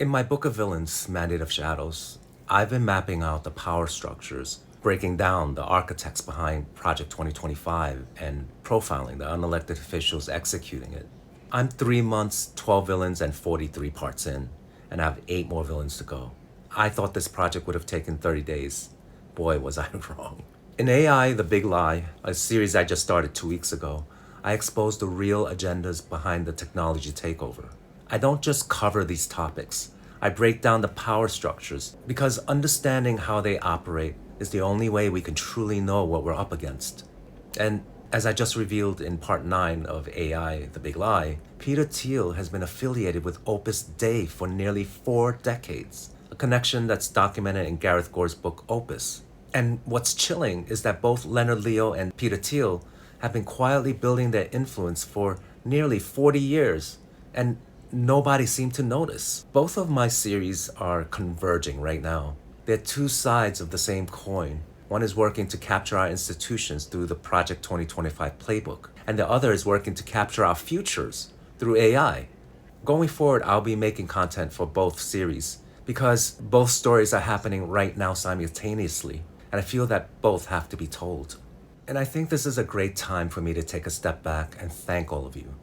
In my book of villains, Mandate of Shadows, I've been mapping out the power structures, breaking down the architects behind Project 2025, and profiling the unelected officials executing it. I'm 3 months, 12 villains, and 43 parts in, and I have 8 more villains to go. I thought this project would have taken 30 days. Boy, was I wrong. In AI, The Big Lie, a series I just started 2 weeks ago, I exposed the real agendas behind the technology takeover. I don't just cover these topics. I break down the power structures because understanding how they operate is the only way we can truly know what we're up against. And as I just revealed in part 9 of AI, The Big Lie, Peter Thiel has been affiliated with Opus Dei for nearly 4 decades, a connection that's documented in Gareth Gore's book Opus. And what's chilling is that both Leonard Leo and Peter Thiel have been quietly building their influence for nearly 40 years, and nobody seemed to notice. Both of my series are converging right now. They're two sides of the same coin. One is working to capture our institutions through the Project 2025 playbook, and the other is working to capture our futures through AI. Going forward, I'll be making content for both series because both stories are happening right now simultaneously, and I feel that both have to be told. And I think this is a great time for me to take a step back and thank all of you.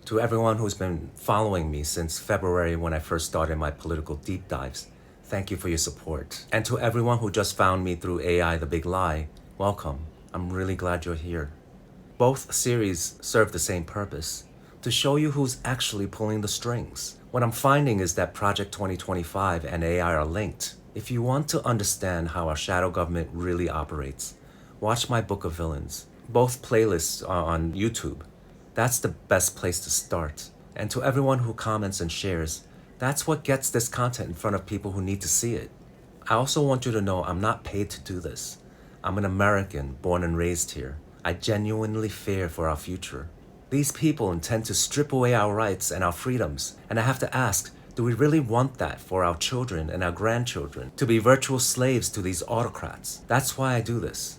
To everyone who's been following me since February when I first started my political deep dives, thank you for your support. And to everyone who just found me through AI The Big Lie, welcome. I'm really glad you're here. Both series serve the same purpose, to show you who's actually pulling the strings. What I'm finding is that Project 2025 and AI are linked. If you want to understand how our shadow government really operates, watch my book of villains. Both playlists are on YouTube. That's the best place to start. And to everyone who comments and shares, that's what gets this content in front of people who need to see it. I also want you to know I'm not paid to do this. I'm an American born and raised here. I genuinely fear for our future. These people intend to strip away our rights and our freedoms, and I have to ask, do we really want that for our children and our grandchildren, to be virtual slaves to these autocrats? That's why I do this.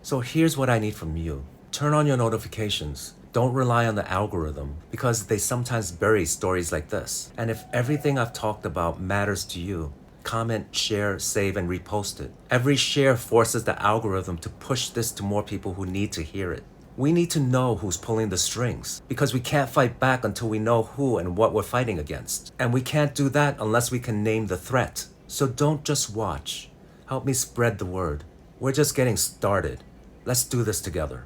So here's what I need from you. Turn on your notifications. Don't rely on the algorithm because they sometimes bury stories like this. And if everything I've talked about matters to you, comment, share, save, and repost it. Every share forces the algorithm to push this to more people who need to hear it. We need to know who's pulling the strings because we can't fight back until we know who and what we're fighting against. And we can't do that unless we can name the threat. So don't just watch. Help me spread the word. We're just getting started. Let's do this together.